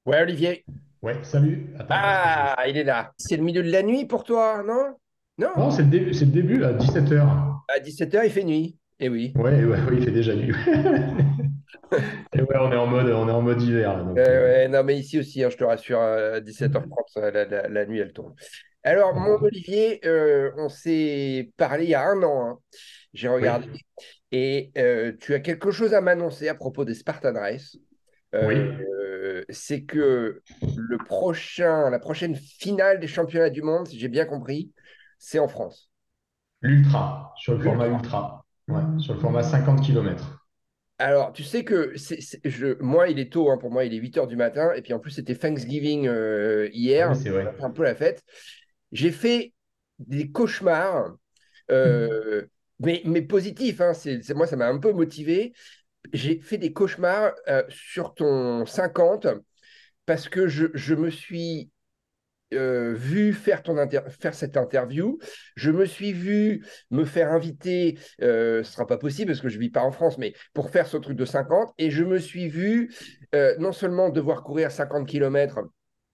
Ouais, Olivier. Ouais, salut. Attends, parce que Ah, il est là. C'est le milieu de la nuit pour toi, non? Non. Non, c'est le début, là, 17h. À 17h, il fait nuit. Eh oui. Ouais, ouais, ouais, il fait déjà nuit. Et ouais, on est en mode hiver, là, donc... Ouais, non, mais ici aussi, hein, je te rassure, à 17h30, la nuit, elle tombe. Alors, mon Bon. Olivier, on s'est parlé il y a un an, hein. J'ai regardé. Oui, Et tu as quelque chose à m'annoncer à propos des Spartan Race. oui. C'est que la prochaine finale des championnats du monde, si j'ai bien compris, c'est en France. L'ultra, sur le format L'ultra. ultra. Ouais, sur le format 50 kilomètres. Alors, tu sais que moi, il est tôt, hein, pour moi, il est 8 heures du matin. Et puis en plus, c'était Thanksgiving Ah oui, hier. c'est On a vrai. fait un peu la fête. J'ai fait des cauchemars, euh, mais positifs, hein, moi, ça m'a un peu motivé. J'ai fait des cauchemars sur ton 50 parce que je me suis vu faire cette interview. Je me suis vu me faire inviter, ce ne sera pas possible parce que je ne vis pas en France, mais pour faire ce truc de 50. Et je me suis vu non seulement devoir courir 50 km,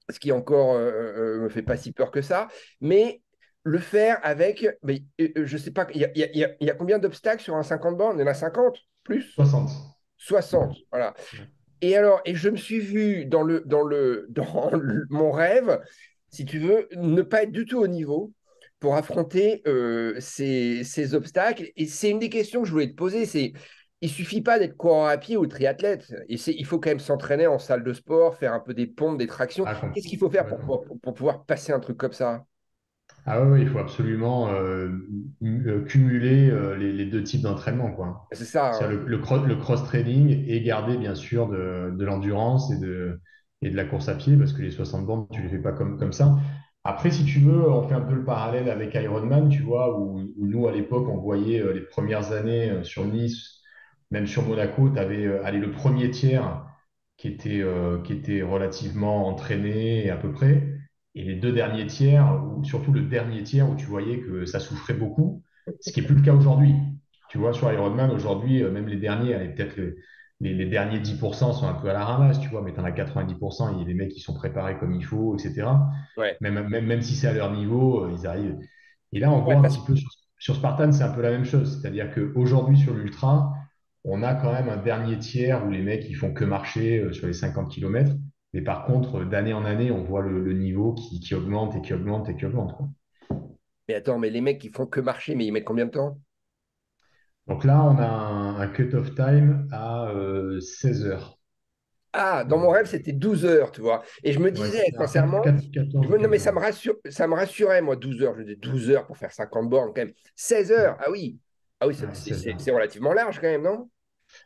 ce qui encore me fait pas si peur que ça, mais le faire avec, mais, je sais pas, il y a combien d'obstacles sur un 50 bornes? Il y en a 50 plus 60. 60, voilà. Ouais. Et je me suis vu mon rêve, si tu veux, ne pas être du tout au niveau pour affronter ces obstacles. Et c'est une des questions que je voulais te poser, il suffit pas d'être coureur à pied ou triathlète. Il faut quand même s'entraîner en salle de sport, faire un peu des pompes, des tractions. Ah, Qu'est-ce qu'il faut faire ouais. pour pouvoir passer un truc comme ça? Ah ouais, ouais, il faut absolument cumuler les deux types d'entraînement, quoi. C'est ça, hein. C'est-à-dire le cross-training et garder, bien sûr, de l'endurance et de la course à pied, parce que les 60 bornes, tu les fais pas comme ça. Après, si tu veux, on fait un peu le parallèle avec Ironman, tu vois, où nous, à l'époque, on voyait les premières années sur Nice, même sur Monaco, tu avais allez, le premier tiers qui était relativement entraîné à peu près. Et les deux derniers tiers, ou surtout le dernier tiers où tu voyais que ça souffrait beaucoup, ce qui n'est plus le cas aujourd'hui. Tu vois, sur Ironman, aujourd'hui, même les derniers, allez, peut-être les derniers 10% sont un peu à la ramasse, tu vois, mais tu en as 90%, il y a des mecs qui sont préparés comme il faut, etc. Ouais. Même si c'est à leur niveau, ils arrivent. Et là, on Ouais, voit un parce petit peu sur Spartan, c'est un peu la même chose. C'est-à-dire qu'aujourd'hui, sur l'Ultra, on a quand même un dernier tiers où les mecs, ils font que marcher sur les 50 kilomètres. Mais par contre, d'année en année, on voit le niveau qui augmente et qui augmente et qui augmente, quoi. mais attends, mais les mecs qui font que marcher, mais ils mettent combien de temps? Donc là, on a un cut-off time à 16 heures. Ah, dans mon rêve, Euh, c'était 12 heures, tu vois. Et je me ouais, disais, alors sincèrement, 14 ou non, mais 15 heures. ça me rassurait, moi, 12 heures. Je dis 12 heures pour faire 50 bornes, quand même. 16 heures, ah oui. Ah oui, Ouais, 16 heures. c'est relativement large, quand même, non?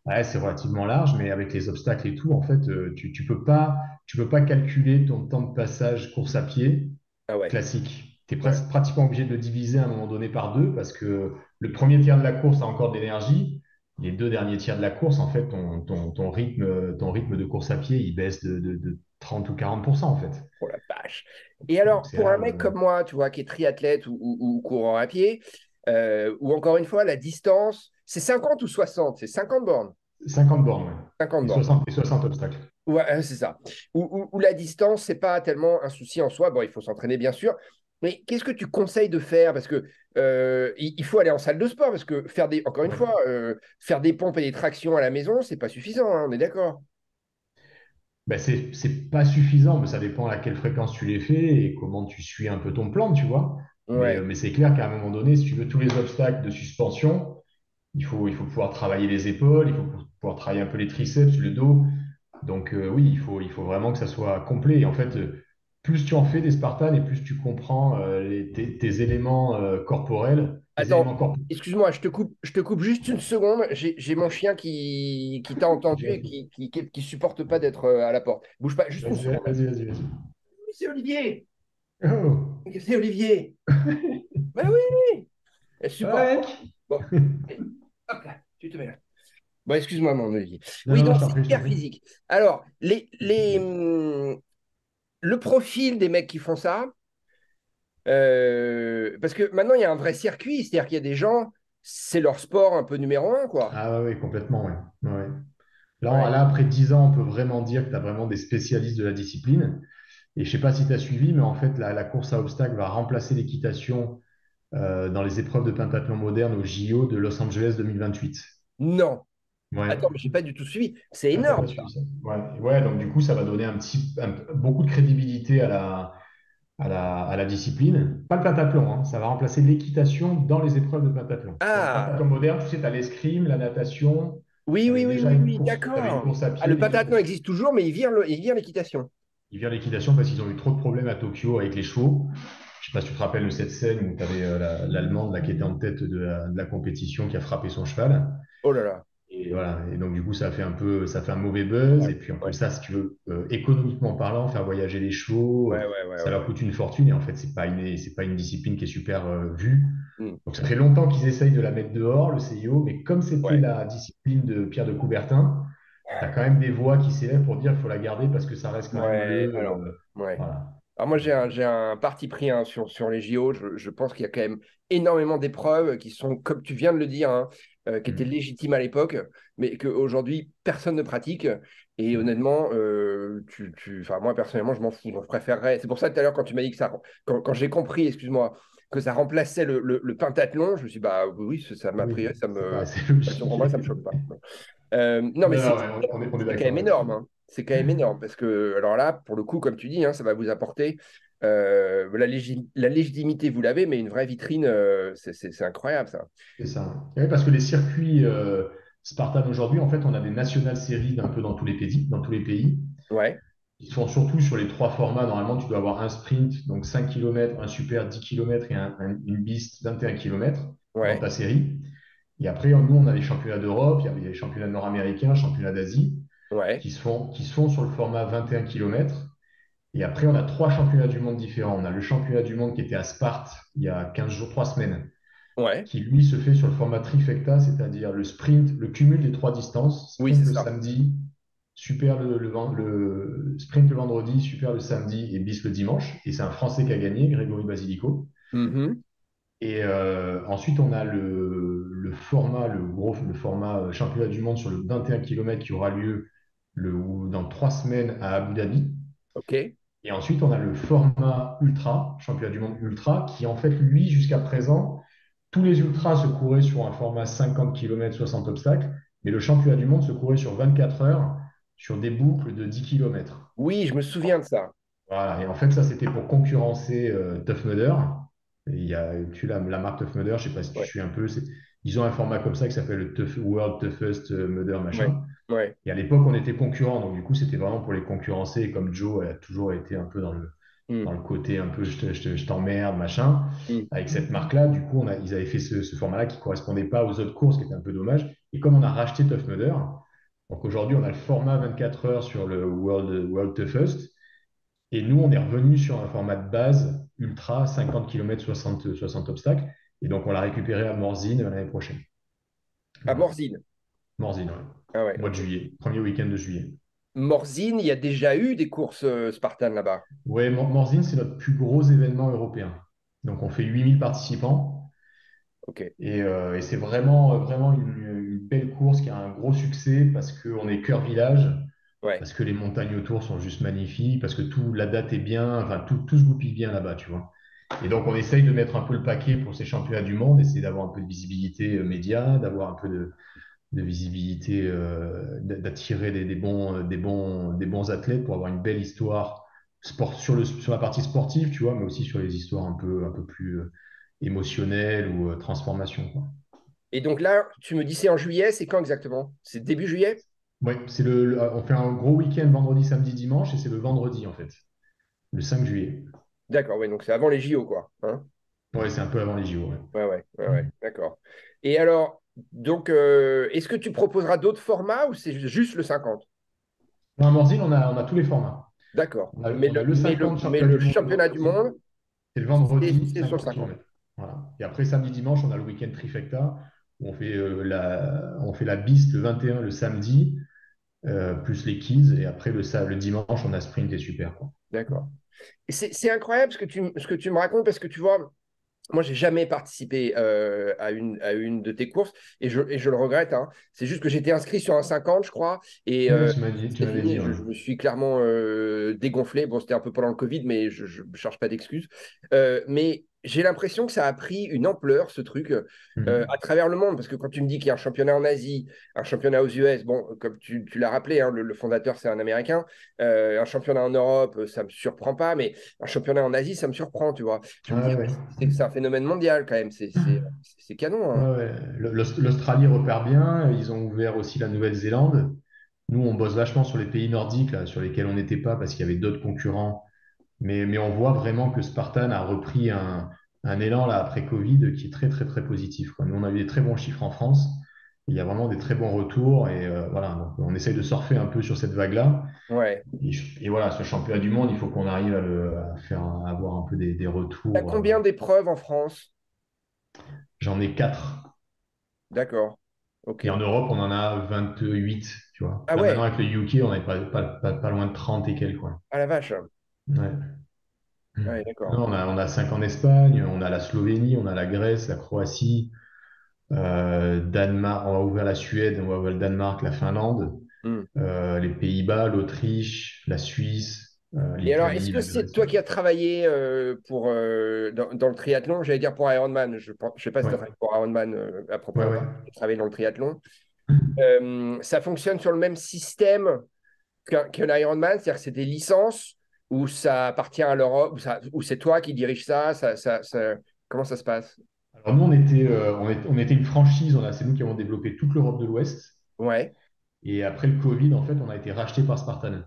Ouais, c'est relativement large, mais avec les obstacles et tout, en fait, tu peux pas calculer ton temps de passage course à pied Ah ouais, classique. Tu es ouais. pratiquement obligé de le diviser à un moment donné par deux parce que le premier tiers de la course a encore de l'énergie. Les deux derniers tiers de la course, en fait, ton rythme de course à pied, il baisse de 30 ou 40%, en fait. Oh la vache. Et Donc, alors, c'est pour un là. mec comme moi, tu vois, qui est triathlète ou courant à pied, ou encore une fois, la distance, c'est 50 ou 60? C'est 50 bornes. 50 bornes, ouais. 50 Et bornes. 60 obstacles. Ouais, c'est ça. Où la distance, c'est pas tellement un souci en soi. Bon, il faut s'entraîner, bien sûr. Mais qu'est-ce que tu conseilles de faire? Parce que il faut aller en salle de sport, parce que encore une Ouais. fois, faire des pompes et des tractions à la maison, c'est pas suffisant, hein, on est d'accord. Ben, c'est pas suffisant, mais ça dépend à quelle fréquence tu les fais et comment tu suis un peu ton plan, tu vois. Mais, Ouais. mais c'est clair qu'à un moment donné, si tu veux tous les obstacles de suspension, il faut pouvoir travailler les épaules, il faut pouvoir travailler un peu les triceps, le dos. Donc oui, il faut vraiment que ça soit complet. Et en fait, plus tu en fais des Spartans et plus tu comprends tes éléments corporels, tes Attends, éléments corporels. excuse-moi, je te coupe juste une seconde. J'ai mon chien qui t'a entendu et Vas-y, qui supporte pas d'être à la porte. Bouge pas, juste une vas-y, seconde. vas-y, vas-y. Vas-y. Oui, c'est Olivier! Oh, C'est Olivier! Ben oui! Elle supporte ouais, pas. mec. Bon, allez, hop là, tu te mets là. Bon, excuse-moi, mon Olivier. Non, Oui, non, non, donc je t'en c'est prie, je t'en hyper prie. physique. Alors, le profil des mecs qui font ça, parce que maintenant, il y a un vrai circuit, c'est-à-dire qu'il y a des gens, c'est leur sport un peu numéro un, quoi. Ah ouais, ouais, complètement, ouais. Ouais, ouais. Là, Ouais. là, après 10 ans, on peut vraiment dire que tu as vraiment des spécialistes de la discipline. Et je sais pas si tu as suivi, mais en fait, la course à obstacles va remplacer l'équitation dans les épreuves de pentathlon moderne au JO de Los Angeles 2028. Non. Ouais. Attends, mais j'ai pas du tout suivi. C'est Ah, t'as pas énorme, ça. suivi ça? Ouais. Ouais, donc du coup, ça va donner beaucoup de crédibilité à la discipline. Pas le pentathlon, hein, ça va remplacer l'équitation dans les épreuves de pentathlon. Dans le Ah, pentathlon moderne, tu sais, tu as l'escrime, la natation, oui, tu oui, avais oui, déjà oui, une oui, course, tu avais une d'accord. course à Ah, pied, le l'équitation. pentathlon existe toujours, mais il vire l'équitation. Ils virent l'équitation parce qu'ils ont eu trop de problèmes à Tokyo avec les chevaux. Je sais pas si tu te rappelles de cette scène où tu avais l'Allemande là, qui était en tête de la compétition qui a frappé son cheval. Oh là là. Et voilà. Et donc, du coup, ça fait un mauvais buzz. Ouais, Et puis, en ouais, plus, ça, si tu veux, économiquement parlant, faire voyager les chevaux, ouais, ouais, ouais, ça ouais, leur ouais. coûte une fortune. Et en fait, c'est pas une discipline qui est super vue. Hmm. Donc, ça fait longtemps qu'ils essayent de la mettre dehors, le CIO. Mais comme c'était Ouais, la discipline de Pierre de Coubertin, tu as quand même des voix qui s'élèvent pour dire qu'il faut la garder parce que ça reste quand même ouais, alors, ouais. voilà. Alors moi, Donc, j'ai un parti pris hein, sur les JO. Je pense qu'il y a quand même énormément d'épreuves qui sont, comme tu viens de le dire, hein, qui étaient hmm, légitimes à l'époque, mais qu'aujourd'hui, personne ne pratique. Et ouais. honnêtement, enfin, moi, personnellement, je m'en fous. Donc, je préférerais. C'est pour ça, tout à l'heure, quand tu m'as dit que ça. Quand j'ai compris, excuse-moi, que ça remplaçait le pentathlon, je me suis dit, bah oui, ça m'a Oui, priori, ça ça me. paraissait Pour logique. moi, ça me choque pas. Non, mais Non, non, ouais, on est c'est quand même d'accord énorme, là-dessus. hein. C'est quand même énorme parce que, alors là, pour le coup, comme tu dis, hein, ça va vous apporter la légitimité, vous l'avez, mais une vraie vitrine, c'est incroyable ça. C'est ça. Et ouais, parce que les circuits Spartan aujourd'hui, en fait, on a des national series un peu dans tous les pays, dans tous les pays. Ouais, Ils sont surtout sur les trois formats. Normalement, tu dois avoir un sprint, donc 5 km, un super 10 km et une beast 21 km dans ouais, ta série. Et après, nous, on a les championnats d'Europe, il y a les championnats nord-américains, championnats d'Asie, ouais, qui se font sur le format 21 km. Et après, on a trois championnats du monde différents. On a le championnat du monde qui était à Sparte il y a 15 jours, 3 semaines, ouais. qui lui se fait sur le format trifecta, c'est-à-dire le sprint, le cumul des trois distances, Oui, sprint c'est le ça. samedi, super le sprint le vendredi, super le samedi et bis le dimanche. Et c'est un Français qui a gagné, Grégory Basilico. Mhm. Et ensuite, on a le format, le format championnat du monde sur le 21 km qui aura lieu dans 3 semaines à Abu Dhabi. Ok. Et ensuite, on a le format ultra, championnat du monde ultra, qui en fait, lui, jusqu'à présent, tous les ultras se couraient sur un format 50 km, 60 obstacles, mais le championnat du monde se courait sur 24 heures sur des boucles de 10 km. Oui, je me souviens de ça. Voilà. Et en fait, ça, c'était pour concurrencer Tough Mudder. Et il y a, la marque Tough Mudder, je ne sais pas si tu Ouais, suis un peu, ils ont un format comme ça qui s'appelle le World Toughest Mudder ouais, machin. ouais. Et à l'époque, on était concurrents, donc du coup, c'était vraiment pour les concurrencer. Et comme Joe a toujours été un peu dans Mm, le côté un peu je t'emmerde, machin, mm. avec cette marque-là, du coup, ils avaient fait ce format-là qui ne correspondait pas aux autres courses, qui était un peu dommage. Et comme on a racheté Tough Mudder, donc aujourd'hui, on a le format 24 heures sur le World Toughest. Et nous, on est revenu sur un format de base ultra 50 km, 60 obstacles. Et donc, on l'a récupéré à Morzine l'année prochaine. À Voilà. Morzine. Morzine, ouais. Ah ouais, Mois de ok. juillet, premier week-end de juillet. Morzine, il y a déjà eu des courses Spartan là-bas. Ouais, Morzine, c'est notre plus gros événement européen. Donc, on fait 8000 participants. Ok, Et c'est vraiment, vraiment une belle course qui a un gros succès parce qu'on est cœur village, ouais. parce que les montagnes autour sont juste magnifiques, parce que la date est bien, enfin, tout se goupille bien là-bas, tu vois. Et donc, on essaye de mettre un peu le paquet pour ces championnats du monde, essayer d'avoir un peu de visibilité média, d'avoir un peu de visibilité, d'attirer des bons athlètes pour avoir une belle histoire sur la partie sportive, tu vois, mais aussi sur les histoires un peu plus émotionnelles ou transformation, quoi. Et donc là, tu me dis c'est en juillet, c'est quand exactement? C'est début juillet? Ouais, on fait un gros week-end vendredi, samedi, dimanche, et c'est le vendredi, en fait, le 5 juillet. D'accord, ouais, donc c'est avant les JO, quoi. Hein. Ouais, c'est un peu avant les JO, ouais. Ouais, ouais, ouais, ouais, d'accord. Et alors, donc, est-ce que tu proposeras d'autres formats ou c'est juste le 50? Dans la Morzine, on a tous les formats. D'accord. On a le 50 Mais championnat le du monde de championnat du Morzine. monde, C'est le vendredi, c'est sur le 50 50. km. Voilà. Et après, samedi, dimanche, on a le week-end trifecta, où on fait la biste le 21 le samedi, plus les kids. Et après, le dimanche, on a sprint et super, quoi. D'accord. Et c'est incroyable ce que tu me racontes parce que tu vois. Moi, j'ai jamais participé à une de tes courses et je le regrette, hein. C'est juste que j'étais inscrit sur un 50, je crois, et Ouais, tu c'était m'avais dit, fini. ouais. Je me suis clairement dégonflé. Bon, c'était un peu pendant le Covid, mais je ne cherche pas d'excuses. Mais j'ai l'impression que ça a pris une ampleur, ce truc, à Mhm. travers le monde. Parce que quand tu me dis qu'il y a un championnat en Asie, un championnat aux US, bon, comme tu l'as rappelé, hein, le fondateur, c'est un Américain. Un championnat en Europe, ça ne me surprend pas, mais un championnat en Asie, ça me surprend, tu vois. Je me dis, Ouais, ah, ouais. c'est un phénomène mondial quand même, c'est canon, Ouais, hein. ouais. L'Australie repère bien. Ils ont ouvert aussi la Nouvelle-Zélande. Nous, on bosse vachement sur les pays nordiques, là, sur lesquels on n'était pas parce qu'il y avait d'autres concurrents. Mais on voit vraiment que Spartan a repris un élan là, après Covid qui est très, très, très positif, quoi. Nous, on a eu des très bons chiffres en France. Il y a vraiment des très bons retours. Et voilà, donc on essaye de surfer un peu sur cette vague-là. Ouais. Et voilà, ce championnat du monde, il faut qu'on arrive à faire, à avoir un peu des T'as retours. combien d'épreuves en France? J'en ai 4. D'accord. Et en Ok. Europe, on en a 28, tu vois. Ah Là, maintenant, ouais, avec le UK, on est pas loin de 30 et quelques, quoi. ah la vache. Ouais. Ouais, Non, d'accord. on a 5 en Espagne, on a la Slovénie, on a la Grèce, la Croatie, Danemark, on va ouvrir la Suède, on va ouvrir le Danemark, la Finlande, Hmm. les Pays-Bas, l'Autriche, la Suisse, Et alors, Lituanie, est-ce que la c'est Grèce. toi qui as travaillé dans le triathlon? J'allais dire pour Ironman. Je sais pas si tu as Ouais, travaillé pour Ironman à ouais, proprement ouais. parler. Tu as travaillé dans le triathlon. Ça fonctionne sur le même système qu'un Ironman, c'est-à-dire que c'est des licences où ça appartient à l'Europe, où c'est toi qui dirige comment ça se passe? Alors nous, on était une franchise, c'est nous qui avons développé toute l'Europe de l'Ouest. Ouais, Et après le Covid, en fait, on a été racheté par Spartan.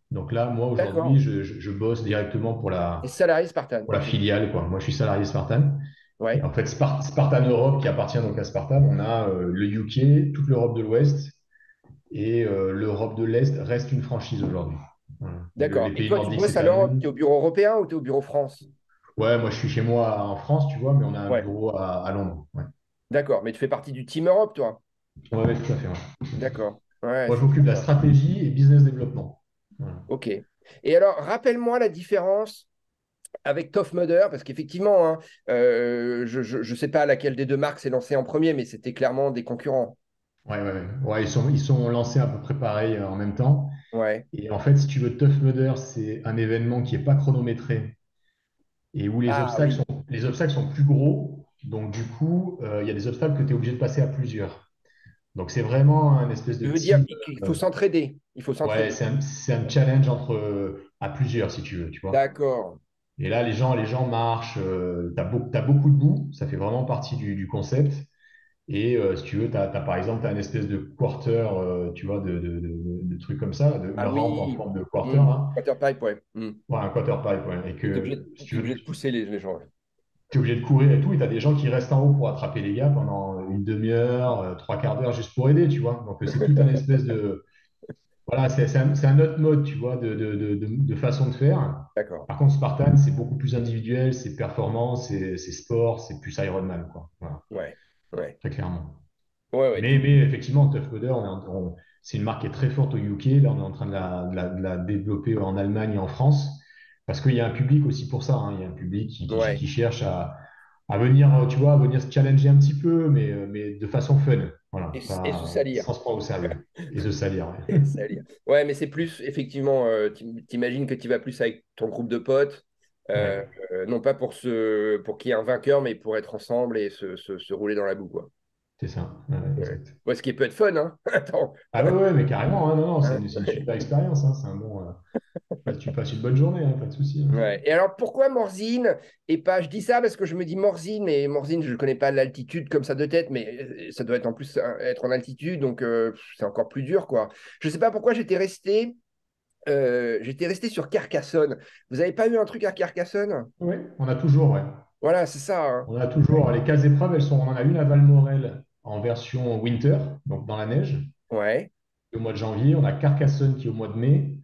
Donc là, moi, aujourd'hui, d'accord. je bosse directement Et salarié Spartan, pour la ok. filiale, quoi. Moi, je suis salarié Spartan. Et Ouais, en fait, Spartan Europe, qui appartient donc à Spartan, on a le UK, toute l'Europe de l'Ouest et l'Europe de l'Est reste une franchise aujourd'hui. Voilà. Mais d'accord. les Et pays toi, tu nordiques, bosses c'est à à l'Europe, nous. tu es au bureau européen ou tu es au bureau France? Ouais, moi, je suis chez moi en France, tu vois, mais on a un Ouais, bureau à Londres. Ouais. d'accord. Mais tu fais partie du Team Europe, toi? Ouais, ouais, tout à fait. Ouais. D'accord. Ouais, Moi, je c'est m'occupe très de la bien. stratégie et business développement. Voilà. Ok. Et alors, rappelle-moi la différence avec Tough Mudder, parce qu'effectivement, hein, je ne sais pas laquelle des deux marques s'est lancée en premier, mais c'était clairement des concurrents. Ouais, ouais, ouais. Ouais, ils sont lancés à peu près pareil en même temps. Ouais. Et en fait, si tu veux, Tough Mudder, c'est un événement qui n'est pas chronométré et où Ah oui. les obstacles sont plus gros. Donc, du coup, il y a des obstacles que tu es obligé de passer à plusieurs. Donc, c'est vraiment un espèce de Je veux dire team. qu'il euh, faut s'entraider. Il faut ouais, s'entraider. c'est un challenge à plusieurs, si tu veux, tu vois. D'accord. Et là, les gens marchent. T'as beaucoup de boue. Ça fait vraiment partie du concept. Et si tu veux, par exemple, tu as une espèce de quarter, tu vois, de trucs comme ça, une Ah rampe en oui. forme de quarter, Hmm. là. Quarterpipe, ouais. Hmm. Ouais, un quarter pipe, ouais. Et Et que si t'es tu veux, obligé de pousser les gens. Ouais. tu es obligé de courir et tout, et tu as des gens qui restent en haut pour attraper les gars pendant une demi-heure, trois quarts d'heure juste pour aider, tu vois. Donc c'est tout un espèce de. Voilà, c'est un autre mode, tu vois, de façon de faire. D'accord. Par contre, Spartan, c'est beaucoup plus individuel, c'est performance, c'est sport, c'est plus Ironman, quoi. Voilà, Ouais. Ouais. très clairement. Ouais, ouais. Mais effectivement, Tough Mudder, c'est une marque qui est très forte au UK. Là, on est en train de la développer en Allemagne et en France. Parce qu'il y a un public aussi pour ça, hein. Il y a un public Ouais. qui cherche à venir, tu vois, à venir se challenger un petit peu, mais de façon fun. Voilà, Et se pas salir. sans se prendre au sérieux. Et se salir. Ouais. Et se salir. Ouais, mais c'est plus, effectivement, t'imagines que tu vas plus avec ton groupe de potes, Ouais, non pas pour qu'il y ait un vainqueur, mais pour être ensemble et se rouler dans la boue, quoi. c'est ça. Ouais, ouais, Ouais. exact. Ouais, ce qui peut être fun, hein. Attends. Ah ouais, ouais, mais carrément, hein, non, non, Hein. c'est une super expérience. Hein, c'est un bon, tu passes une bonne journée, hein, pas de souci. Hein. Ouais. Et alors, pourquoi Morzine et pas... Je dis ça parce que je me dis Morzine, mais Morzine, je ne connais pas l'altitude comme ça de tête, mais ça doit être en plus être en altitude, donc c'est encore plus dur, quoi. Je ne sais pas pourquoi j'étais resté sur Carcassonne. Vous n'avez pas eu un truc à Carcassonne? Ouais, on a toujours, ouais. Voilà, c'est ça, hein. On a toujours les 15 épreuves, on en a une à Valmorel en version winter, donc dans la neige, Ouais. au mois de janvier. On a Carcassonne qui est au mois de mai,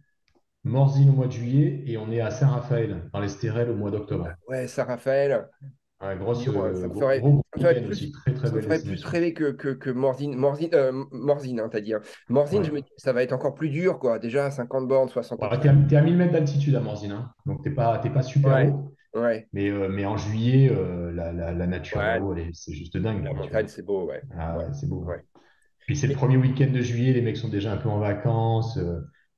Morzine au mois de juillet, et on est à Saint-Raphaël, dans les Stérel, au mois d'octobre. Ouais, Saint-Raphaël. Un Dis-donc, gros ça me ferait week-end plus, aussi, très très ça me belle ferait plus destination. rêver que Morzine. Morzine, hein, t'as dit, hein. Morzine, Ouais. je me dis, ça va être encore plus dur, quoi. Déjà, 50 bornes, 60 Ouais, obstacles. t'es à 1000 mètres d'altitude à Morzine, hein. Donc t'es pas super Ouais. haut. Ouais, Mais en juillet, la nature ouais, là-haut, c'est juste dingue, la quoi, tu vois. montagne, c'est beau, ouais. Ah Ouais, ouais, c'est beau. ouais. Puis c'est le Mais, premier week-end de juillet, les mecs sont déjà un peu en vacances.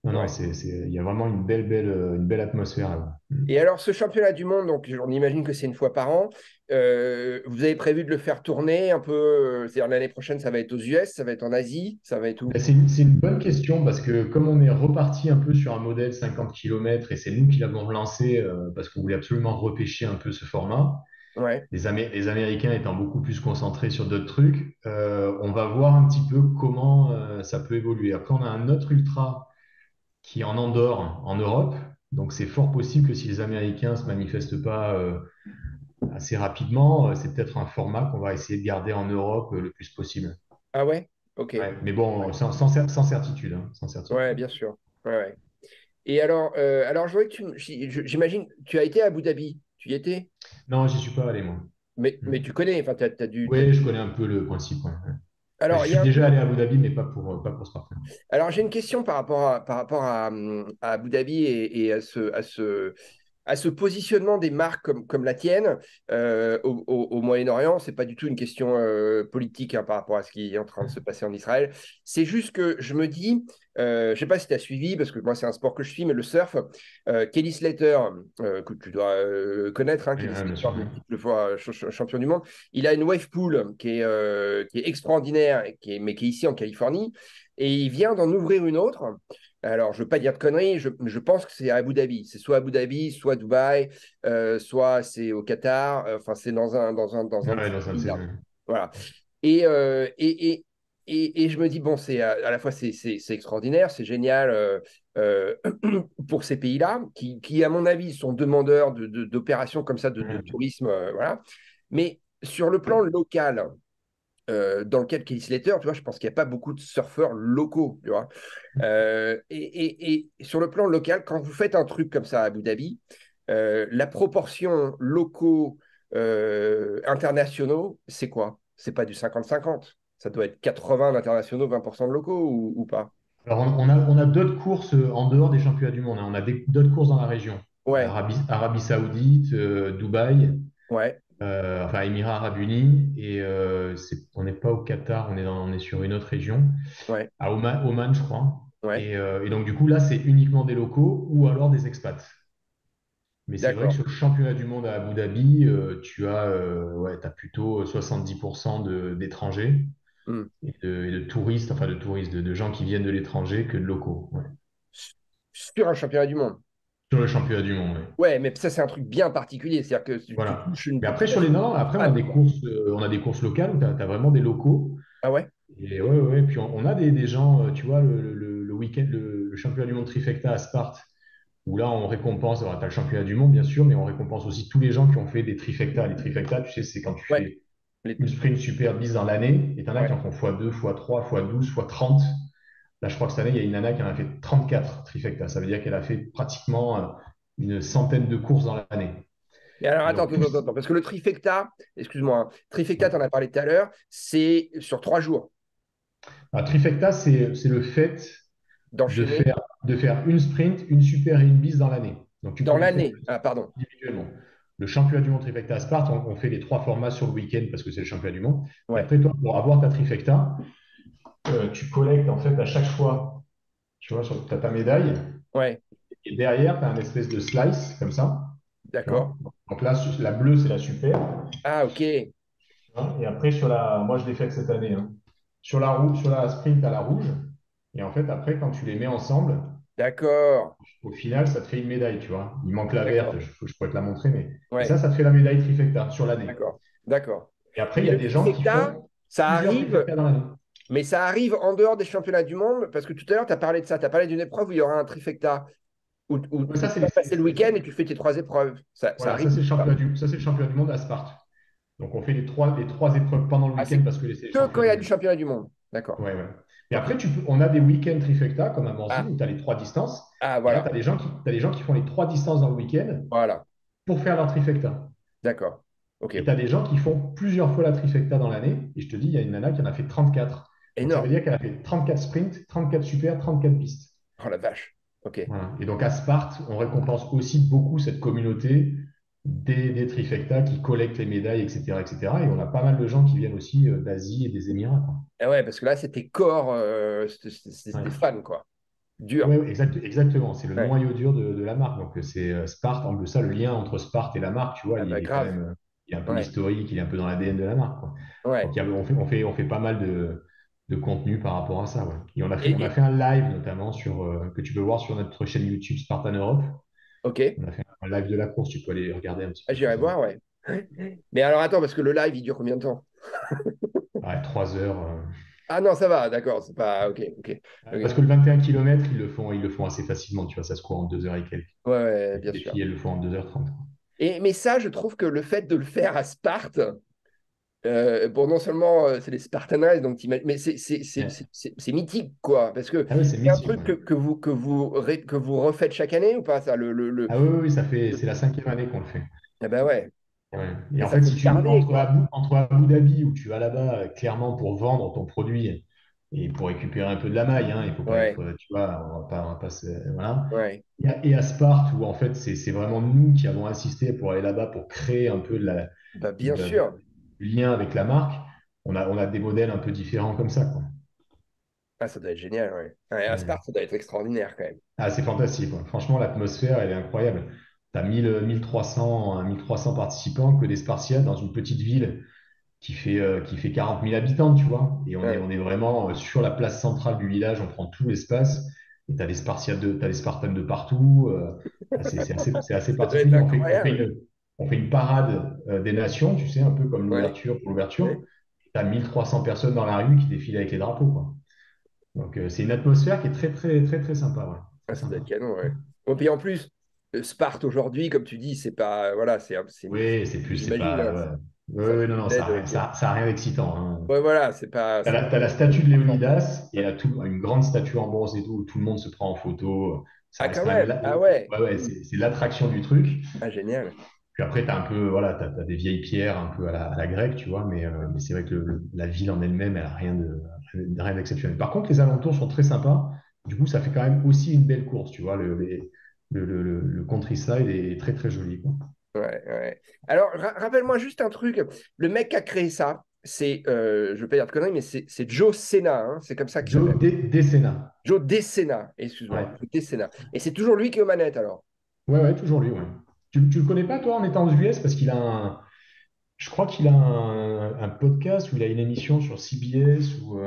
Non, non, ouais. il y a vraiment une belle atmosphère là-bas. Et alors, ce championnat du monde, donc on imagine que c'est une fois par an, vous avez prévu de le faire tourner un peu, c'est-à-dire l'année prochaine, ça va être aux US, ça va être en Asie, ça va être où? Ben, c'est une bonne question parce que comme on est reparti un peu sur un modèle 50 km et c'est nous qui l'avons lancé parce qu'on voulait absolument repêcher un peu ce format, Ouais. les Américains étant beaucoup plus concentrés sur d'autres trucs, on va voir un petit peu comment ça peut évoluer. Après, on a un autre ultra qui est en Andorre, en Europe. Donc, c'est fort possible que si les Américains ne se manifestent pas assez rapidement, c'est peut-être un format qu'on va essayer de garder en Europe le plus possible. Ah ouais? Ok. Ouais, mais bon, Ouais, sans certitude, hein, sans ouais, certitude. bien sûr. Ouais, ouais. Et alors je voudrais que j'imagine, tu as été à Abu Dhabi, tu y étais? Non, j'y suis pas allé, moi. Mais Hmm. tu connais, enfin, Oui, je connais un peu le principe. Ouais, ouais. Enfin, Alors, je il y suis a un déjà truc. allé à Abu Dhabi, mais pas pour ce partenaire. Alors, j'ai une question par rapport à Abu Dhabi et à ce positionnement des marques comme la tienne au Moyen-Orient. C'est pas du tout une question politique hein, par rapport à ce qui est en train de se passer en Israël. C'est juste que je me dis, je ne sais pas si tu as suivi, parce que moi, c'est un sport que je suis, mais le surf, Kelly Slater, que tu dois connaître, hein, Oui, Kelly ouais, bien Slater, sûr. Ouais. multiple fois champion du monde, il a une wave pool qui est extraordinaire, mais qui est ici en Californie. Et il vient d'en ouvrir une autre. Alors, je ne veux pas dire de conneries, je pense que c'est à Abu Dhabi. C'est soit Abu Dhabi, soit Dubaï, soit c'est au Qatar. Enfin, c'est dans un de Ouais, ces dans un de ces. pays-là. Ouais. Voilà. Et je me dis, bon, à la fois, c'est extraordinaire, c'est génial euh, pour ces pays-là, qui, à mon avis, sont demandeurs d'opérations comme ça, de Ouais. tourisme. Voilà. Mais sur le plan local, dans le cas de Kelly Slater, tu vois, je pense qu'il n'y a pas beaucoup de surfeurs locaux, tu vois. Et sur le plan local, quand vous faites un truc comme ça à Abu Dhabi, la proportion locaux internationaux, c'est quoi? C'est pas du 50-50. Ça doit être 80 d'internationaux, 20% de locaux ou pas? Alors, on a d'autres courses en dehors des championnats du monde, hein. On a d'autres courses dans la région. Ouais, Arabie Saoudite, Dubaï, ouais, enfin Émirats Arabes Unis, et on n'est pas au Qatar, on est sur une autre région, ouais, à Oman, je crois. ouais. Et donc, du coup, là, c'est uniquement des locaux ou alors des expats. Mais c'est vrai que D'accord. sur le championnat du monde à Abu Dhabi, ouais, t'as plutôt 70% d'étrangers Hmm. et de touristes, enfin de gens qui viennent de l'étranger que de locaux. Ouais. Sur un championnat du monde. Sur le championnat du monde, ouais. Ouais, mais ça, c'est un truc bien particulier. C'est-à-dire que tu Voilà. touches une Mais après, sur les population non, de après, fans, quoi. on a des courses locales où tu as vraiment des locaux. Ah ouais? Et ouais, ouais. Puis on a des gens, tu vois, le week-end, le championnat du monde trifecta à Sparte, où là, on récompense, alors tu as le championnat du monde, bien sûr, mais on récompense aussi tous les gens qui ont fait des trifectas. Les trifectas, tu sais, c'est quand tu Ouais. fais Les- une sprint super bise dans l'année, et tu en as qui ouais. en font x2, x3, x12, x30. Là, je crois que cette année, il y a une nana qui en a fait 34 trifecta. Ça veut dire qu'elle a fait pratiquement une centaine de courses dans l'année. Mais alors, Et attends, donc, attends, attends, attends, parce que le trifecta, excuse-moi, hein, trifecta, tu en as parlé tout à l'heure, c'est sur 3 jours un trifecta, c'est le fait de d'enchaîner faire, de faire une sprint, une super et une bise dans l'année. Donc, tu peux dans les faire l'année. Ah, pardon. individuellement. Le championnat du monde trifecta à Sparte, on fait les trois formats sur le week-end parce que c'est le championnat du monde. Et Ouais, après, toi, pour avoir ta trifecta, tu collectes en fait à chaque fois, tu vois, tu as ta médaille. ouais, Et derrière, tu as un espèce de slice comme ça. Tu d'accord. vois. Donc là, la bleue, c'est la super. Ah, ok, Hein. Et après, moi, je l'ai faite cette année. Hein. Sur la sprint, tu as la rouge. Et en fait, après, quand tu les mets ensemble, d'accord, au final, ça te fait une médaille, tu vois. Il manque la verte, d'accord. je pourrais te la montrer, mais et Ouais, ça te fait la médaille trifecta sur l'année. d'accord, d'accord. Et après, il Mais y a le des gens qui trifecta, font ça plusieurs arrive, trifecta dans l'année. mais ça arrive en dehors des championnats du monde, parce que tout à l'heure, tu as parlé de ça, tu as parlé d'une épreuve où il y aura un trifecta, où Ouais, ça, tu vas passer le week-end et tu fais tes 3 épreuves. Ça voilà, arrive. Ça. ça, c'est le championnat du monde à Sparte. Donc, on fait les trois épreuves pendant le Ah, week-end c'est parce que c'est le que quand championnat il y du a du monde. championnat du monde. D'accord. Ouais, ouais. Et Ok. après, on a des week-ends trifecta, comme à Manzy, Ah, où tu as les trois distances. ah, Et là, tu voilà. as des gens qui font les trois distances dans le week-end Voilà. pour faire leur trifecta. D'accord. Ok, Et tu as ok. des gens qui font plusieurs fois la trifecta dans l'année. Et je te dis, il y a une nana qui en a fait 34. Donc ça veut Énorme. dire qu'elle a fait 34 sprints, 34 super, 34 pistes. Oh la vache. Ok. Voilà. Et donc à Sparte, on récompense aussi beaucoup cette communauté. des trifecta qui collectent les médailles, etc., etc. Et on a pas mal de gens qui viennent aussi d'Asie et des Émirats, quoi. Ah ouais, parce que là, c'était corps, c'était des Ouais. fans, quoi. Dur. Ouais, ouais, exactement. C'est le Ouais. noyau dur de la marque. Donc, c'est Sparte. En plus, ça, le lien entre Sparte et la marque, tu vois, Ah il bah est quand grave. même, il est un peu Ouais. historique, il est un peu dans l'ADN de la marque, quoi. Ouais. Donc, on fait pas mal de contenu par rapport à ça, ouais. Et Et, on a et- fait un live notamment que tu peux voir sur notre chaîne YouTube Spartan Europe. ok. On a fait un live de la course. Tu peux aller regarder un petit Ah, peu ce que j'irai ça donne. voir, ouais. Mais alors attends, parce que le live, il dure combien de temps? Ouais, 3 heures. Ah non, ça va, d'accord. C'est pas. Ok, ok. Parce Ok. que le 21 km, ils le font assez facilement. Tu vois, ça se court en 2 heures et quelques. Ouais, ouais, bien Les sûr. filles, elles le font en 2h30. Mais ça, je trouve que le fait de le faire à Sparte, bon, non seulement c'est les Spartan Race, donc mais c'est mythique, quoi. Parce que Ah oui, c'est c'est un mythique, truc ouais. que vous refaites chaque année ou pas, ça? Ah oui, oui, oui, c'est Le- la 5e année qu'on le fait. Ah ben ouais. Ouais. Et Et en ça, fait, faut si le tu veux, garder, quoi. Entre Abu Dhabi, où tu vas là-bas clairement pour vendre ton produit et pour récupérer un peu de la maille, hein, il faut pas être, Ouais, tu vois, on va pas voilà. ouais. Et à Sparte, où en fait, c'est vraiment nous qui avons insisté pour aller là-bas pour créer un peu Bah, bien de- de- sûr. du lien avec la marque. On a des modèles un peu différents comme ça, quoi. Ah, ça doit être génial, ouais. Ouais, à Ouais. Sparte, ça doit être extraordinaire, quand même. Ah, c'est fantastique, ouais. Franchement, l'atmosphère, elle est incroyable. Tu as 1300 participants que des Spartiates dans une petite ville qui fait 40 000 habitants, tu vois. Et Ouais. on est vraiment sur la place centrale du village, on prend tout l'espace. Et tu as t'as des Spartans de partout. C'est assez Ça doit être particulier. incroyable. On fait une parade des nations, tu sais, un peu comme Ouais. l'ouverture pour l'ouverture. Ouais. Tu as 1300 personnes dans la rue qui défilent avec les drapeaux, quoi. Donc, c'est une atmosphère qui est très, très, très, très sympa, ouais. Ah, Très ça doit être sympa. canon, ouais. Bon, puis en plus, Sparte aujourd'hui, comme tu dis, c'est pas. Voilà, Oui, c'est plus, c'est j'imagine, pas. hein, Ouais. ça Oui, non, non, possède. ça a rien d'excitant, hein. Ouais, voilà, c'est pas. C'est T'as pas la statue de transcendant. Léonidas et une grande statue en bronze et tout, où tout le monde se prend en photo. Ça Ah, reste quand quand même même. Ah ouais. ouais, ouais, c'est l'attraction du truc. Ah, génial. Puis après, t'as un peu, voilà, t'as des vieilles pierres un peu à la grecque, tu vois, mais c'est vrai que la ville en elle-même, elle a rien d'exceptionnel. Par contre, les alentours sont très sympas. Du coup, ça fait quand même aussi une belle course, tu vois. Le countryside est très, très joli, quoi. Ouais, ouais. Alors, rappelle-moi juste un truc. Le mec qui a créé ça, je vais pas dire de conneries, mais c'est Joe Senna, hein, c'est comme ça qu'il s'appelle. Decena. Joe Decena, excuse-moi. Ouais. Joe Decena. Et c'est toujours lui qui est aux manettes, alors. Ouais, ouais, toujours lui, ouais. Tu le connais pas, toi, en étant aux US, parce qu'il a je crois qu'il a un podcast ou il a une émission sur CBS ou.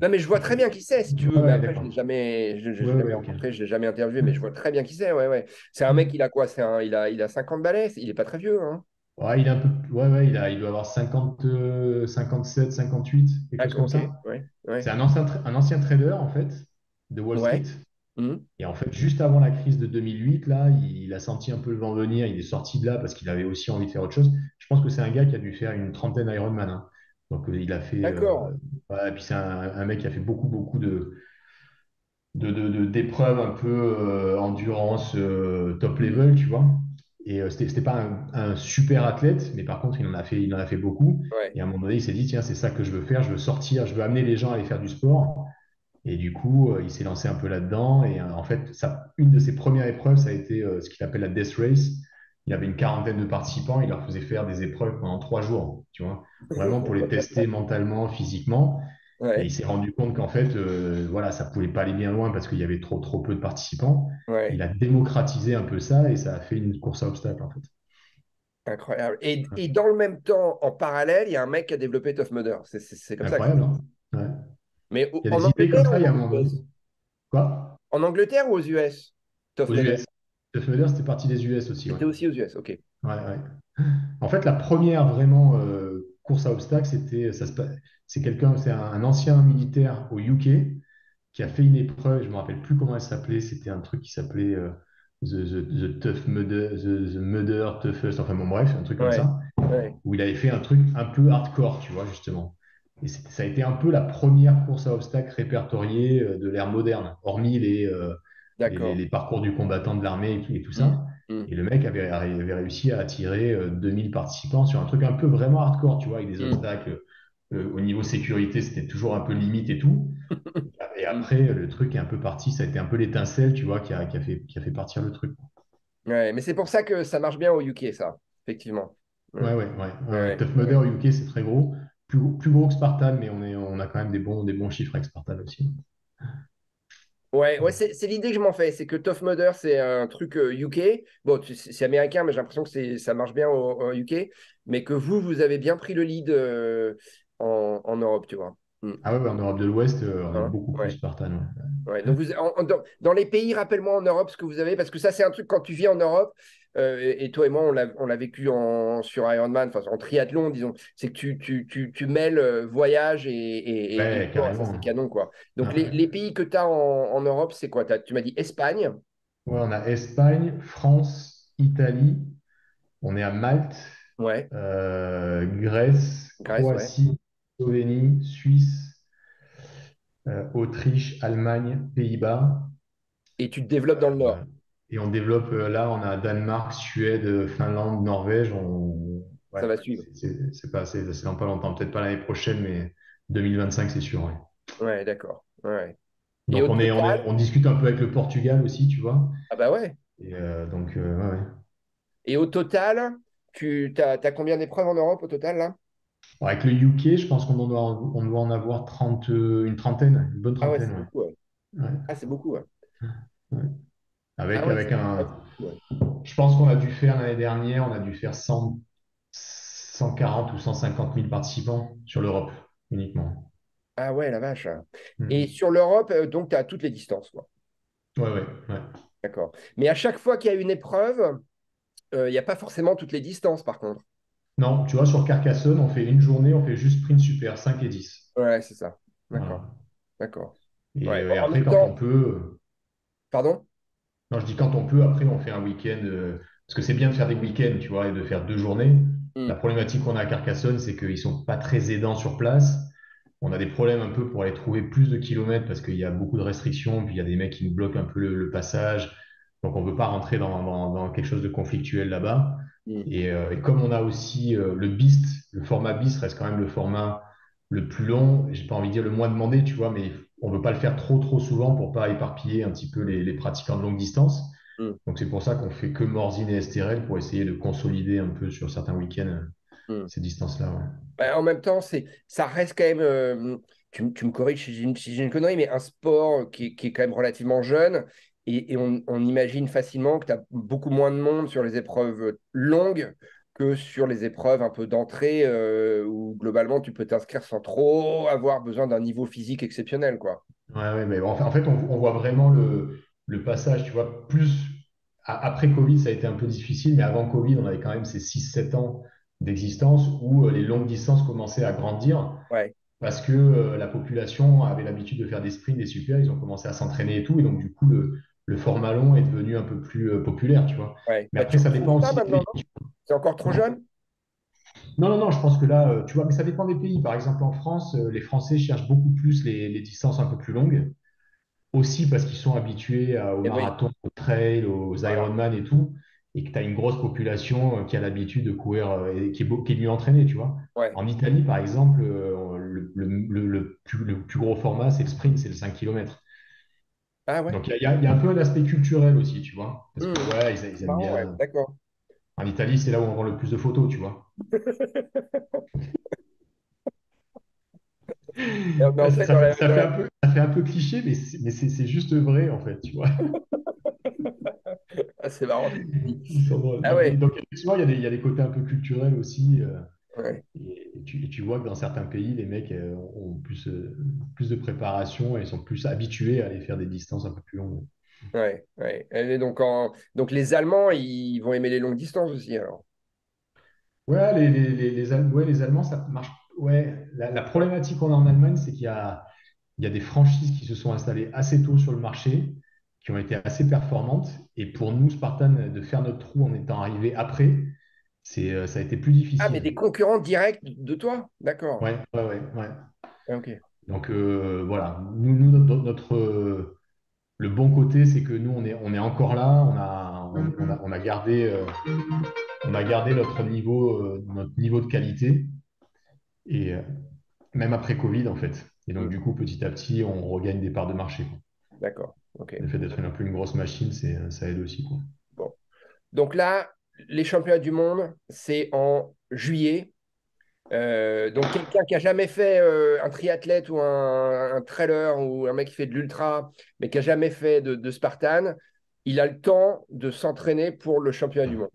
Non, mais je vois très bien qui c'est, si tu veux. Ouais, Mais ouais, après, d'accord. je l'ai Ouais, jamais ouais, ok. rencontré, je l'ai jamais interviewé, mais je vois très bien qui c'est. Ouais, ouais. C'est un mec, il a quoi? Il a 50 balais. Il est pas très vieux, hein. Ouais, il est un peu. Ouais, ouais, il doit avoir 57, 58, quelque Ah, chose comme ok, ça. ouais, C'est ouais, un ancien trader, en fait, de Wall Street. ouais. Mhm. Et en fait, juste avant la crise de 2008, là, il a senti un peu le vent venir. Il est sorti de là parce qu'il avait aussi envie de faire autre chose. Je pense que c'est un gars qui a dû faire une trentaine Ironman, hein. Donc, il a fait. D'accord. Ouais, et puis, c'est un mec qui a fait beaucoup, beaucoup d'épreuves un peu endurance top Mhm. level, tu vois. Et c'était pas un super athlète, mais par contre, il en a fait beaucoup. Ouais, Et à un moment donné, il s'est dit, tiens, c'est ça que je veux faire, je veux sortir, je veux amener les gens à aller faire du sport. Et du coup, il s'est lancé un peu là-dedans. Et en fait, une de ses premières épreuves, ça a été ce qu'il appelle la Death Race. Il avait une quarantaine de participants, il leur faisait faire des épreuves pendant 3 jours, tu vois, vraiment pour les tester mentalement, physiquement. Et il ouais, s'est rendu compte qu'en fait, voilà, ça pouvait pas aller bien loin parce qu'il y avait trop peu de participants. Il ouais. a démocratisé un peu ça et ça a fait une course à obstacles, en fait. Incroyable. Et dans le même temps, en parallèle, il y a un mec qui a développé Tough Mudder. C'est comme ça que ça Incroyable, se passe. hein? Ouais. Mais Il y a en des idées comme Angleterre ça, il y ou a un aux moment donné. US? Quoi? En Angleterre ou aux US? Tough Aux Mudder. US. Jeff Miller, c'était parti des US aussi, ouais. C'était aussi aux US, ok. Ouais, ouais. En fait, la première vraiment course à obstacles, c'est quelqu'un, c'est un ancien militaire au UK qui a fait une épreuve, je me rappelle plus comment elle s'appelait, c'était un truc qui s'appelait the Tough Mudder, the Mudder Toughest, enfin bon bref, un truc comme Ouais, ça, ouais, où il avait fait un truc un peu hardcore, tu vois, justement. Et ça a été un peu la première course à obstacles répertoriée de l'ère moderne, hormis d'accord. les parcours du combattant de l'armée et tout Hmm, ça. hmm, Et le mec avait réussi à attirer 2000 participants sur un truc un peu vraiment hardcore, tu vois, avec des hmm, obstacles. Au niveau sécurité, c'était toujours un peu limite et tout. Et hmm. après, le truc est un peu parti, ça a été un peu l'étincelle, tu vois, qui a fait partir le truc. Ouais, mais c'est pour ça que ça marche bien au UK, ça, effectivement. Ouais, Ouais. ouais, Tough Mudder ouais. au UK, c'est très gros. Plus gros que Spartan, mais on a quand même des bons chiffres avec Spartan aussi. Ouais, ouais, c'est l'idée que je m'en fais, c'est que Tough Mudder, c'est un truc UK. Bon, c'est américain, mais j'ai l'impression que ça marche bien au UK, mais que vous avez bien pris le lead en Europe, tu vois. Mm. Ah ouais, en Europe de l'Ouest, on est Hein. beaucoup plus Ouais. Spartan. Ouais. Ouais, donc dans les pays, rappelle-moi en Europe ce que vous avez, parce que ça c'est un truc quand tu vis en Europe, et toi et moi on l'a vécu sur Ironman, enfin en triathlon disons, c'est que tu mêles voyage et Ouais, sport, et ça c'est carrément. canon quoi. Ouais, Donc ouais. les pays que tu as en Europe, c'est quoi? Tu m'as dit Espagne, Ouais, on a Espagne, France, Italie, on est à Malte, ouais, Grèce, Grèce, ouais, Croatie, Slovénie, Suisse, Autriche, Allemagne, Pays-Bas. et tu te développes dans le Euh, nord, et on développe, là, on a Danemark, Suède, Finlande, Norvège. Ouais, ça va suivre. c'est pas, c'est dans pas longtemps, peut-être pas l'année prochaine, mais 2025, c'est sûr. Ouais. Ouais, d'accord. Ouais. Et Donc au total, on discute un peu avec le Portugal aussi, tu vois. ah bah ouais. Et ouais. Et au total, t'as combien d'épreuves en Europe au total là? Bon, avec le UK, je pense on doit en avoir 30, une trentaine, une bonne Ah ouais, trentaine, c'est beaucoup. Ouais. ouais. Ouais, Ah, c'est beaucoup. Ouais. ouais. Ah ouais, Avec ouais, un, c'est beaucoup, ouais. je pense qu'on a dû faire l'année dernière, on a dû faire 140 ou 150 000 participants sur l'Europe uniquement. Ah ouais, la vache. Et Mm. sur l'Europe, donc tu as toutes les distances, quoi. Ouais. D'accord. Mais à chaque fois qu'il y a une épreuve, il n'y a pas forcément toutes les distances, par contre. Non, tu vois, sur Carcassonne, on fait une journée, on fait juste sprint super, 5 et 10. Ouais, c'est ça. D'accord. Voilà. D'accord. Ouais. Bon, Et en après, même quand on temps, peut, pardon? non, je dis quand on peut, après, on fait un week-end, parce que c'est bien de faire des week-ends, tu vois, et de faire 2 journées. La Hmm, problématique qu'on a à Carcassonne, c'est qu'ils sont pas très aidants sur place. On a des problèmes un peu pour aller trouver plus de kilomètres parce qu'il y a beaucoup de restrictions, puis il y a des mecs qui nous bloquent un peu le passage. Donc, on ne veut pas rentrer dans quelque chose de conflictuel là-bas. hmm, Et comme on a aussi le BIST, le format BIST reste quand même le format le plus long, j'ai pas envie de dire le moins demandé, tu vois, mais on ne veut pas le faire trop souvent pour pas éparpiller un petit peu les pratiquants de longue distance. hmm, Donc, c'est pour ça qu'on fait que Morzine et STRL pour essayer de consolider un peu sur certains week-ends hmm. ces distances-là. Ouais. Bah, en même temps, ça reste quand même, tu me corriges si j'ai une connerie, mais un sport qui est quand même relativement jeune. Et on imagine facilement que tu as beaucoup moins de monde sur les épreuves longues que sur les épreuves un peu d'entrée, où globalement tu peux t'inscrire sans trop avoir besoin d'un niveau physique exceptionnel, quoi. Ouais, mais en fait, on voit vraiment le passage, tu vois, après Covid, ça a été un peu difficile, mais avant Covid, on avait quand même ces 6 7 ans d'existence où les longues distances commençaient à grandir Ouais, parce que la population avait l'habitude de faire des sprints, des super, ils ont commencé à s'entraîner et tout, et donc du coup, le format long est devenu un peu plus populaire, tu vois. ouais. Mais Bah, après, tu ça retrouves dépend ça aussi des maintenant, pays. non? C'est encore trop jeune? Non, je pense que là, tu vois, mais ça dépend des pays. Par exemple, en France, les Français cherchent beaucoup plus les distances un peu plus longues. Aussi parce qu'ils sont habitués aux Et oui, marathons, aux trails, aux voilà. Ironman et tout, et que tu as une grosse population qui a l'habitude de courir et qui est mieux entraînée, tu vois. Ouais. En Italie, par exemple, le plus gros format, c'est le sprint, c'est le 5 km. Ah ouais. Donc il y a un peu un aspect culturel aussi, tu vois. Parce que Hmm. ouais, ils aiment Marrant, ouais. bien. D'accord. En Italie, c'est là où on vend le plus de photos, tu vois. Mais en fait, Ça fait un peu cliché, mais c'est juste vrai, en fait, tu vois. ah, c'est marrant ce que tu dis. Ils sont drôles. Ah ouais. Donc, effectivement, il y a des côtés un peu culturels aussi. Ouais. Et tu vois que dans certains pays, les mecs ont plus de préparation et sont plus habitués à aller faire des distances un peu plus longues. Ouais, ouais. Et donc les Allemands, ils vont aimer les longues distances aussi, alors. Ouais, ouais, les Allemands, ça marche. Ouais, la problématique qu'on a en Allemagne, c'est il y a des franchises qui se sont installées assez tôt sur le marché, qui ont été assez performantes. Et pour nous, Spartan, de faire notre trou en étant arrivé après, ça a été plus Ah, mais des difficile. concurrents directs de toi? D'accord. Ouais. Ah, ok. Donc voilà, le bon côté, c'est que nous, on est encore là, on a gardé notre niveau de qualité, et même après Covid, en fait. Et donc, Hmm. du coup, petit à petit, on regagne des parts de marché, quoi. D'accord. Ok. Le fait d'être un peu une grosse machine, ça aide aussi, quoi. Bon. Donc là, les championnats du monde, c'est en juillet. Donc quelqu'un qui a jamais fait un triathlète ou un trailer ou un mec qui fait de l'ultra, mais qui a jamais fait de Spartan, il a le temps de s'entraîner pour le championnat du monde.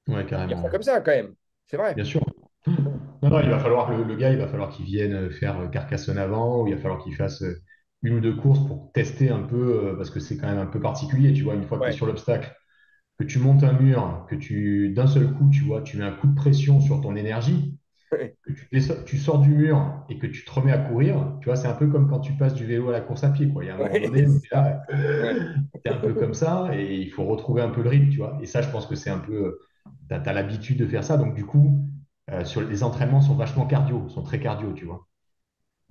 Ouais, Il y a carrément, ça ouais. comme ça quand même. C'est vrai. Bien sûr. Non, non, il va falloir que le gars, il va falloir qu'il vienne faire Carcassonne avant, ou il va falloir qu'il fasse une ou deux courses pour tester un peu, parce que c'est quand même un peu particulier, tu vois, une fois que tu es Ouais. sur l'obstacle, que tu montes un mur, que d'un seul coup, tu vois, tu mets un coup de pression sur ton énergie, que tu sors du mur et que tu te remets à courir, tu vois, c'est un peu comme quand tu passes du vélo à la course à pied, quoi. Il y a un moment Ouais, donné où c'est tu ça. Ouais. es un peu comme ça et il faut retrouver un peu le rythme, tu vois. Et ça, je pense que c'est un peu, tu as, l'habitude de faire ça, donc du coup, les entraînements sont vachement cardio, sont très cardio, tu vois.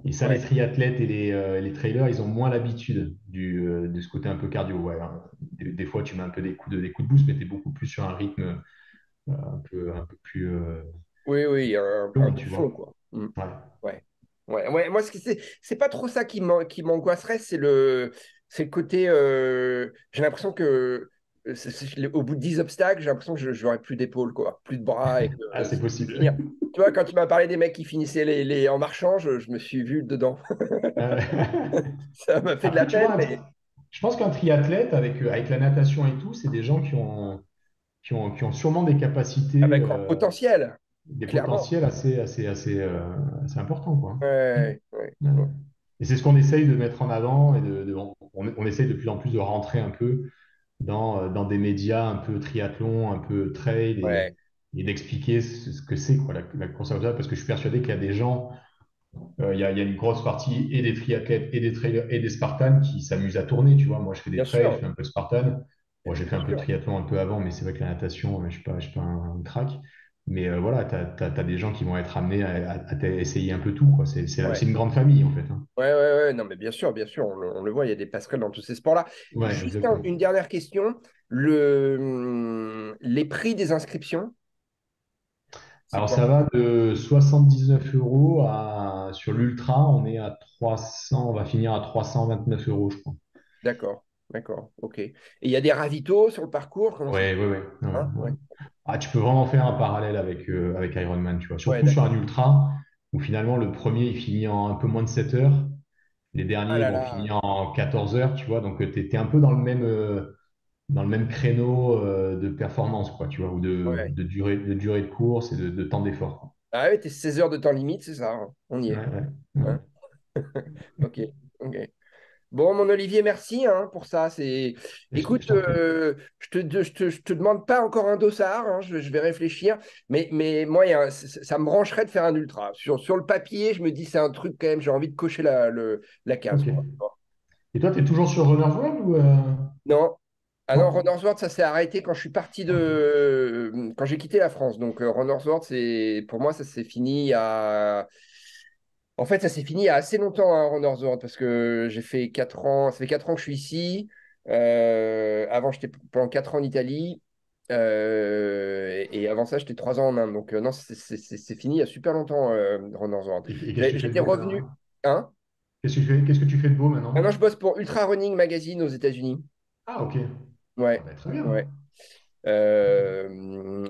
Et ça, les Ouais. triathlètes et les trailers, ils ont moins l'habitude de ce côté un peu cardio. Ouais, hein. Des fois, tu mets un peu des coups de boost, mais tu es beaucoup plus sur un rythme un peu plus Oui, oui, un long, bon tu fond, vois. quoi. Mm. Ouais. Ouais. Ouais, ouais. Moi, c'est pas trop ça qui m'angoisserait, c'est le côté. J'ai l'impression que au bout de 10 obstacles, j'ai l'impression que j'aurais plus d'épaule, quoi, plus de bras et que Ah, c'est ça peut plus possible. finir. Tu vois, quand tu m'as parlé des mecs qui finissaient en marchant, je me suis vu dedans. Euh, Ça m'a fait de la Après, tu peine, vois, mais je pense qu'un triathlète, avec la natation et tout, c'est des gens qui ont sûrement des capacités, avec un potentiel, des clairement. potentiels assez importants, quoi. Ouais, ouais, Ouais. ouais. Et c'est ce qu'on essaye de mettre en avant et on essaye de plus en plus de rentrer un peu dans des médias un peu triathlon, un peu trail Ouais, et d'expliquer ce que c'est quoi la course à obstacles parce que je suis persuadé qu'il y a des gens, il y a une grosse partie et des triathlètes et des trailers et des Spartans qui s'amusent à tourner, tu vois. Moi, je fais des bien trails, je sûr, fais un peu de Spartan. Moi, j'ai fait bien un peu de sûr. triathlon un peu avant, mais c'est vrai que la natation, je suis pas un crack. Mais voilà, t'as des gens qui vont être amenés à essayer un peu tout, quoi. C'est Ouais. une grande famille, en fait, hein. Ouais, ouais, ouais, non, mais bien sûr, on le voit, il y a des passerelles dans tous ces sports-là. Ouais, Juste exactement. une dernière question. Les prix des inscriptions, c'est Alors, quoi? ça va de 79 euros sur l'Ultra, on est à 300, on va finir à 329 euros, je crois. D'accord, d'accord, ok. Et il y a des ravitaux sur le parcours, comment ça se Ouais, ouais, ouais, ouais, passe, hein? ouais. Ouais, Ah, tu peux vraiment faire un parallèle avec Ironman, tu vois. ouais, Surtout sur un d'accord. ultra, où finalement le premier il finit en un peu moins de 7 heures, les Ah derniers là vont là, finir en 14 heures, tu vois. Donc tu es, un peu dans le même créneau de performance, quoi, tu vois, ou ouais. de durée de course et de temps d'effort, quoi. Ah ouais, t'es 16 heures de temps limite, c'est ça, hein. On y Ouais, est. ouais, ouais. Hein. Ok, ok. Bon, mon Olivier, merci hein, pour ça. Je Écoute, t'en prie. je te demande pas encore un dossard, hein, je vais réfléchir, mais moi, ça me brancherait de faire un ultra. Sur le papier, je me dis, c'est un truc quand même, j'ai envie de cocher la case, Ok. quoi. Et toi, tu es toujours sur Runner's World ou Non, ah non, non? Runner's World, ça s'est arrêté quand je suis parti Ok. quand j'ai quitté la France. Donc, Runner's World, pour moi, ça s'est fini à. En fait, ça s'est fini il y a assez longtemps, hein, Runner's World, parce que j'ai fait 4 ans, ça fait 4 ans que je suis ici. Avant, j'étais pendant 4 ans en Italie. Et avant ça, j'étais 3 ans en Inde. Donc, non, c'est fini il y a super longtemps, Runner's World. Et qu'est-ce que tu fais de J'étais beau maintenant? revenu. Hein? Qu'est-ce que tu fais de beau Maintenant, maintenant? je bosse pour Ultra Running Magazine aux États-Unis. Ah, ok. Ah, Ouais, bah, très bien. ouais. Euh,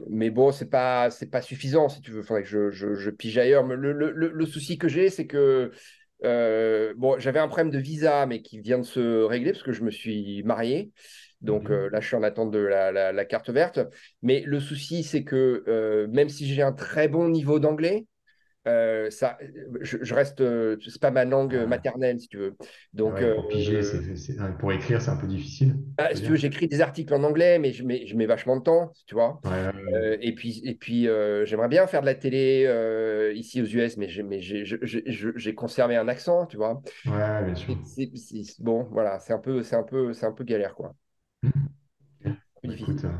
mais bon, c'est pas suffisant si tu veux. Il faudrait que je pige ailleurs. Mais le souci que j'ai, c'est que bon, j'avais un problème de visa, mais qui vient de se régler parce que je me suis marié. Ok. Donc là, je suis en attente de la carte verte. Mais le souci, c'est que même si j'ai un très bon niveau d'anglais, je reste, c'est pas ma langue Ah, maternelle, si tu veux. ah Donc, ouais, pour piger, pour écrire, c'est un peu difficile, tu si veux tu veux, dire? j'écris des articles en anglais, mais je mets vachement de temps, tu vois. Ouais, ouais, ouais. J'aimerais bien faire de la télé ici aux US, mais j'ai conservé un accent, tu vois. Ouais, bien sûr. Bon, voilà, c'est un peu galère, quoi. Ok. Plus Bah, écoute, difficile.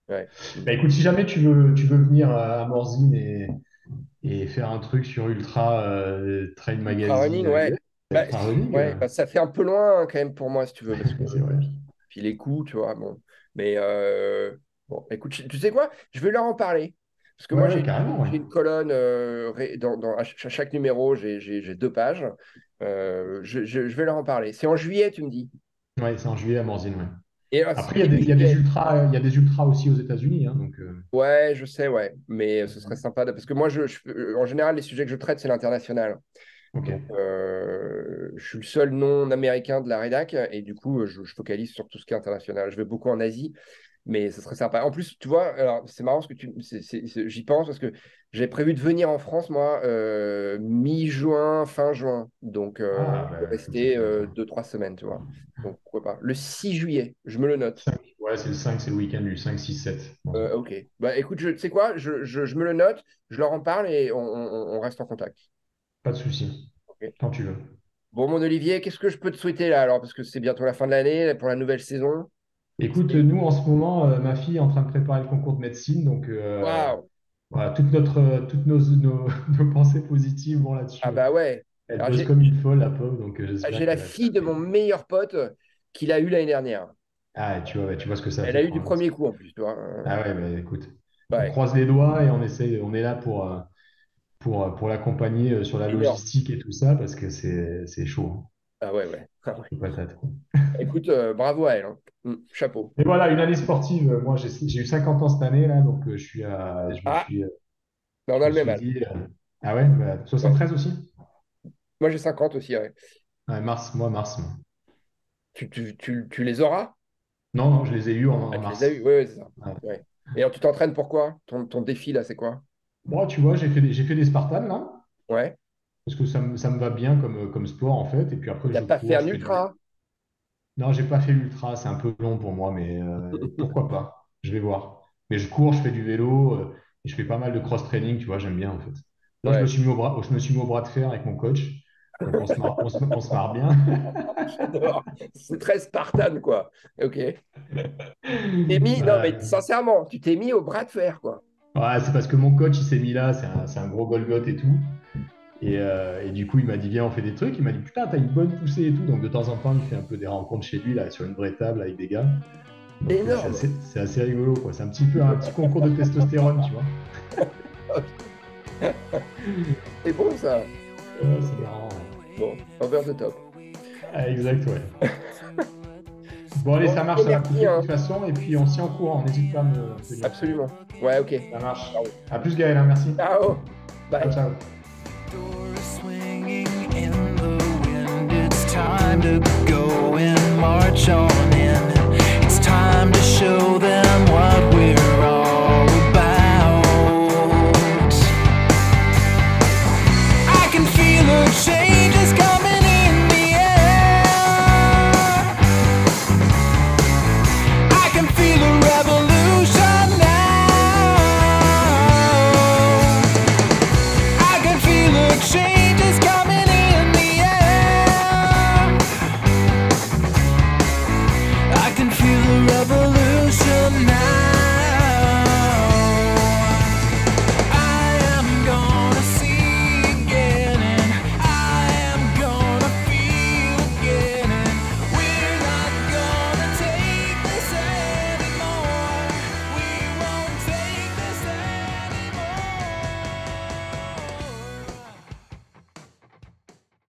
Ouais. bah, écoute, si jamais tu veux venir à Morzine et faire un truc sur Ultra Trail Ultra running, Magazine ouais. US, Bah, Ultra Running, ouais, bah, ça fait un peu loin hein, quand même pour moi, si tu veux, parce que c'est vrai. puis les coûts, tu vois, bon. Mais bon, écoute, tu sais quoi? Je vais leur en parler. Parce que Ouais, moi, ouais, carrément, ouais. j'ai une colonne, à chaque numéro, j'ai 2 pages. Je vais leur en parler. C'est en juillet, tu me dis. Ouais, c'est en juillet à Morzine, ouais. Et alors, Après, les il y a des week-ends. ultras, il y a des ultras aussi aux États-Unis, hein, donc, Ouais, je sais, ouais. Mais ce serait sympa parce que moi, en général, les sujets que je traite, c'est l'international. ok. Donc, je suis le seul non-américain de la rédac et du coup, je focalise sur tout ce qui est international. Je vais beaucoup en Asie, mais ce serait sympa. En plus, tu vois, alors c'est marrant ce que j'y pense parce que j'ai prévu de venir en France, moi, mi-juin, fin juin. Donc, Ah, je vais bah, écoute, ça rester peut être. 2, 3 semaines, tu vois. Donc, pourquoi pas. Le 6 juillet, je me le note. 5. Ouais, c'est le 5, c'est le week-end du 5, 6, 7. Bon, Ok. Bah, écoute, tu sais quoi, je me le note, je leur en parle et on reste en contact. pas de souci, Ok. quand tu veux. Bon, mon Olivier, qu'est-ce que je peux te souhaiter là alors? Parce que c'est bientôt la fin de l'année pour la nouvelle saison. Écoute, nous, en ce moment, ma fille est en train de préparer le concours de médecine, donc Waouh! voilà, toutes nos pensées positives vont Ah là-dessus. bah ouais. Elle Alors, bosse comme une folle, la pauvre, donc j'ai j'espère la qu'elle va fille bien. de mon meilleur pote qui l'a eu l'année dernière. Ah, et tu vois, ouais, tu vois ce que ça Elle fait a eu pour du un médecin. premier coup en plus, tu vois. Ah ouais, mais écoute, on Ouais, croise les doigts et on essaie, on est là pour l'accompagner sur la énorme. logistique et tout ça, parce que c'est chaud, hein. Ah ouais, ouais. Ah ouais. Chaud patate, quoi. Écoute, bravo à elle, hein. Chapeau. Et voilà, une année sportive. Moi, j'ai eu 50 ans cette année, là, donc Ah, bah, on je a me le même suis âge. dit, ah ouais, bah, Ouais. 73 aussi? Moi, j'ai 50 aussi, ouais. Ouais, mars, moi. Tu les auras? Non, non, je les ai eus Ah, en tu les as mars. eu, oui, ouais, c'est ça. Ouais. Ouais. Et alors, tu t'entraînes pour quoi? Ton défi, là, c'est quoi? Bon, tu vois, j'ai fait des Spartans, là, Ouais. parce que ça me va bien comme sport, en fait. Et puis Et après, t'as je pas fait cours, un je fais du vélo. ultra? Non, j'ai pas fait l'ultra, c'est un peu long pour moi, mais pourquoi pas? Je vais voir. Mais je cours, je fais du vélo, et je fais pas mal de cross-training, tu vois, j'aime bien, en fait. Là, Ouais. je me suis mis au bras de fer avec mon coach, donc on se marre bien. J'adore. C'est très Spartan, quoi. Ok. T'es mis, non, mais Ouais. sincèrement, tu t'es mis au bras de fer, quoi. Ouais, c'est parce que mon coach, il s'est mis là, c'est un gros Golgoth et tout. Et du coup, il m'a dit, viens, on fait des trucs. Il m'a dit, putain, t'as une bonne poussée et tout. Donc, de temps en temps, il fait un peu des rencontres chez lui, là, sur une vraie table avec des gars. Donc, Énorme. c'est assez rigolo, quoi. C'est un petit peu un petit concours de testostérone, tu vois. C'est bon, ça. C'est marrant, ouais. Bon, over the top. Ah, exact, ouais. Bon, allez, Bon, ça marche, et ça va me merci, couper de hein. toute façon. Et puis, on s'y en courant. N'hésite pas à me tenir au courant. Absolument. Ouais, ok. Ça marche. Ciao. À plus, Gaël, hein, merci. Ciao. Ciao, Bye. ciao. Door is swinging in the wind. It's time to go and march on in. It's time to show